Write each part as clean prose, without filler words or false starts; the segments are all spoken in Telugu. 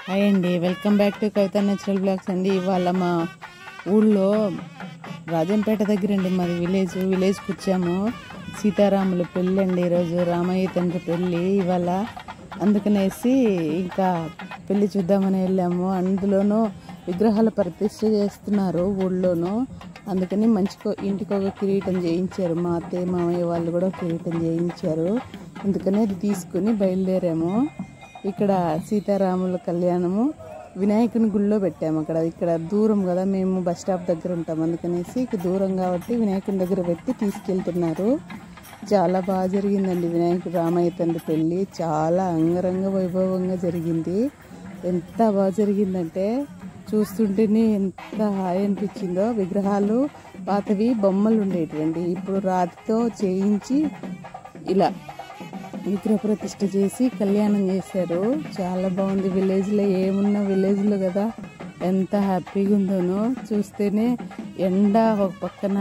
హాయ్ అండి, welcome back to Kavitha natural blogs అండి. ఇవాళ మా ఊళ్ళో రాజంపేట దగ్గర అండి మాది విలేజ్కి వచ్చాము. సీతారాముల పెళ్ళి అండి ఈరోజు, రామయ్య తండ్రి పెళ్ళి ఇవాళ. అందుకనేసి ఇంకా పెళ్ళి చూద్దామని వెళ్ళాము. అందులోనూ విగ్రహాల ప్రతిష్ఠ చేస్తున్నారు ఊళ్ళోనూ. అందుకని ఇంటికి ఒక కిరీటం చేయించారు. మా అత్తయ్య మామయ్య వాళ్ళు కూడా కిరీటం చేయించారు. అందుకని అది తీసుకుని బయలుదేరాము. ఇక్కడ సీతారాముల కళ్యాణము వినాయకుని గుళ్ళో పెట్టాము. ఇక్కడ దూరం కదా, మేము బస్ స్టాప్ దగ్గర ఉంటాం. అందుకనేసి దూరం కాబట్టి వినాయకుని దగ్గర పెట్టి తీసుకెళ్తున్నారు. చాలా బాగా జరిగిందండి రామయ్య తండ్రి పెళ్ళి. చాలా అంగరంగ వైభవంగా జరిగింది. ఎంత బాగా జరిగిందంటే చూస్తుంటేనే ఎంత హాయి అనిపించిందో. విగ్రహాలు పాతవి బొమ్మలు ఉండేటివండి, ఇప్పుడు రాతితో చేయించి ఇలా విగ్రహ ప్రతిష్ఠ చేసి కళ్యాణం చేశారు. చాలా బాగుంది. విలేజ్లో ఏమున్నా విలేజ్లో కదా, ఎంత హ్యాపీగా ఉందోనో. చూస్తేనే ఎండ ఒక పక్కన.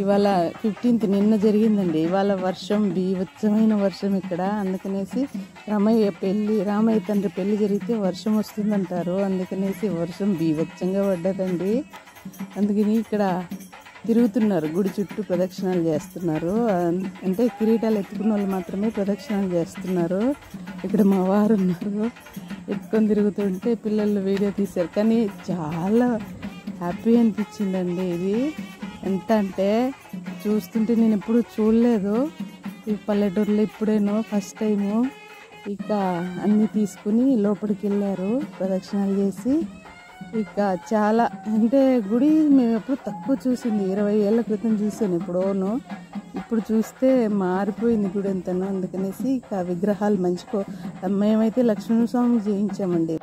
ఇవాళ 15th నిన్న జరిగిందండి. ఇవాళ వర్షం, బీభత్సమైన వర్షం ఇక్కడ. అందుకనేసి రామయ్య తండ్రి పెళ్లి జరిగితే వర్షం వస్తుందంటారు. అందుకనేసి వర్షం బీభత్సంగా పడ్డదండి. అందుకని ఇక్కడ తిరుగుతున్నారు, గుడి చుట్టూ ప్రదక్షిణాలు చేస్తున్నారు. అంటే కిరీటాలు ఎత్తుకున్న వాళ్ళు మాత్రమే ప్రదక్షిణాలు చేస్తున్నారు. ఇక్కడ మా వారు ఉన్నారు, ఎత్తుకొని తిరుగుతుంటే పిల్లలు వీడియో తీశారు. కానీ చాలా హ్యాపీ అనిపించిందండి ఇది. ఎంత అంటే చూస్తుంటే నేను ఎప్పుడు చూడలేదు ఈ పల్లెటూరులో, ఇప్పుడేనో ఫస్ట్ టైము. ఇక అన్నీ తీసుకుని లోపలికి వెళ్ళారు ప్రదక్షిణాలు చేసి. ఇక చాలా అంటే గుడి మేము ఎప్పుడు తక్కువ చూసింది, 20 ఏళ్ల క్రితం చూసాను ఎప్పుడోనో. ఇప్పుడు చూస్తే మారిపోయింది గుడి ఎంతనో. అందుకనేసి ఇక విగ్రహాలు మేమైతే లక్ష్మీస్వామికి చేయించామండి.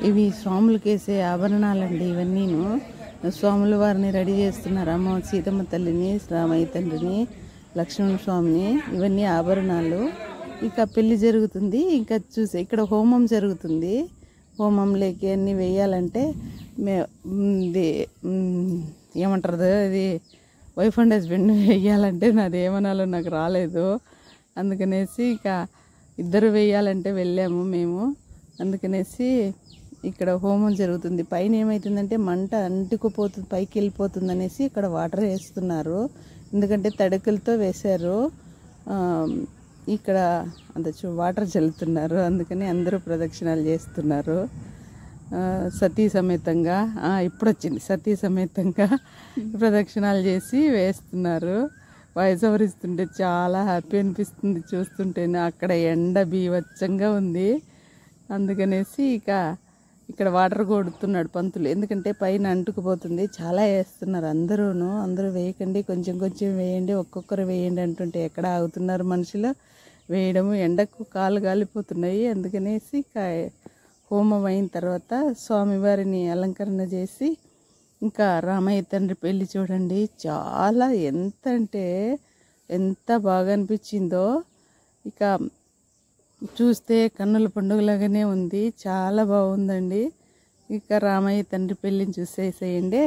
ఇవి స్వాములకి వేసే ఆభరణాలండి ఇవన్నీను. స్వాముల వారిని రెడీ చేస్తున్నారు. అమ్మ సీతమ్మ తల్లిని, రామయ్య తండ్రిని, లక్ష్మణ స్వామిని. ఇవన్నీ ఆభరణాలు. ఇక పెళ్లి జరుగుతుంది. ఇంకా చూసే ఇక్కడ హోమం జరుగుతుంది. హోమంలోకి అన్నీ వేయాలంటే ఏమంటారు అది, వైఫ్ అండ్ హస్బెండ్ వేయాలంటే నాది ఏమనాలో నాకు రాలేదు. అందుకనేసి ఇక ఇద్దరు వేయాలంటే వెళ్ళాము మేము. అందుకనేసి ఇక్కడ హోమం జరుగుతుంది. పైన ఏమవుతుందంటే మంట అంటుకుపోతుంది, పైకి వెళ్ళిపోతుంది అనేసి ఇక్కడ వాటర్ వేస్తున్నారు. ఎందుకంటే తడకలతో వేశారు. ఇక్కడ వాటర్ చల్లుతున్నారు. అందుకని అందరూ ప్రదక్షిణాలు చేస్తున్నారు సతీ సమేతంగా. ఇప్పుడు వచ్చింది, సతీ సమేతంగా ప్రదక్షిణాలు చేసి వేస్తున్నారు. వాయిస్ ఓవర్ ఇస్తుంటే చాలా హ్యాపీ అనిపిస్తుంది చూస్తుంటేనే. అక్కడ ఎండ బీభత్సంగా ఉంది. అందుకనేసి ఇక్కడ వాటర్ కొడుతున్నాడు పంతులు, ఎందుకంటే పైన అంటుకుపోతుంది. చాలా వేస్తున్నారు అందరూ వేయకండి, కొంచెం కొంచెం వేయండి, ఒక్కొక్కరు వేయండి అంటుంటే ఎక్కడ ఆగుతున్నారు మనుషులు వేయడము. ఎండకు కాలు కాలిపోతున్నాయి. అందుకనేసి హోమం అయిన తర్వాత స్వామివారిని అలంకరణ చేసి ఇంకా రామయ్య తండ్రి పెళ్ళి చూడండి. చాలా ఎంత బాగా అనిపించిందో. ఇక చూస్తే కన్నుల పండుగలాగానే ఉంది. చాలా బాగుందండి. ఇక రామయ్య తండ్రి పెళ్ళిని చూసేసేయండి.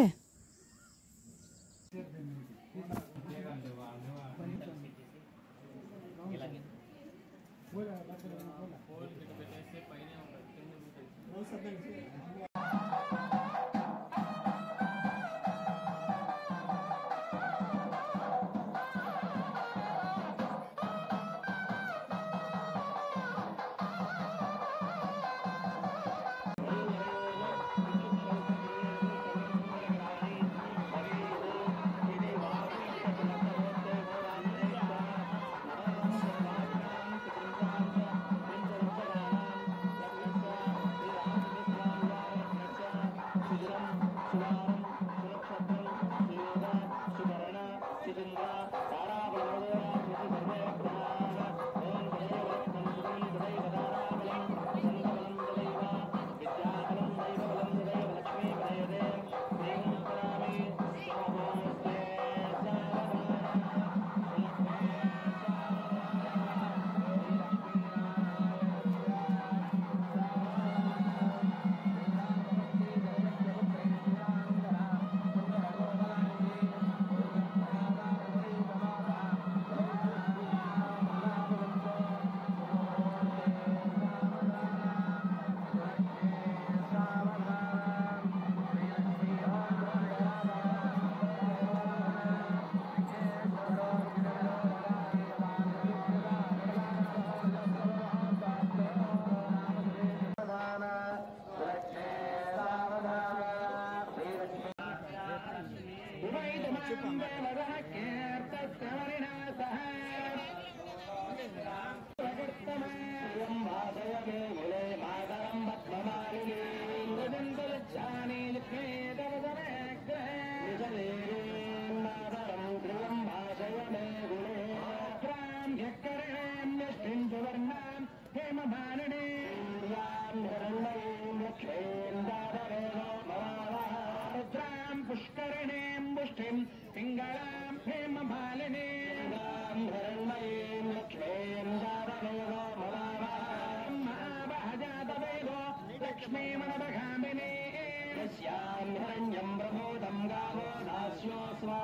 पुष्करिणीं पुष्टिं पिङ्गलां हेममालिनीं हिरण्मयीं लक्ष्मीं जातवेदो महावहजातवेदो लक्ष्मीमनवगामिनी यस्यां हिरण्यं प्रभूतं गावो दास्यो स्वा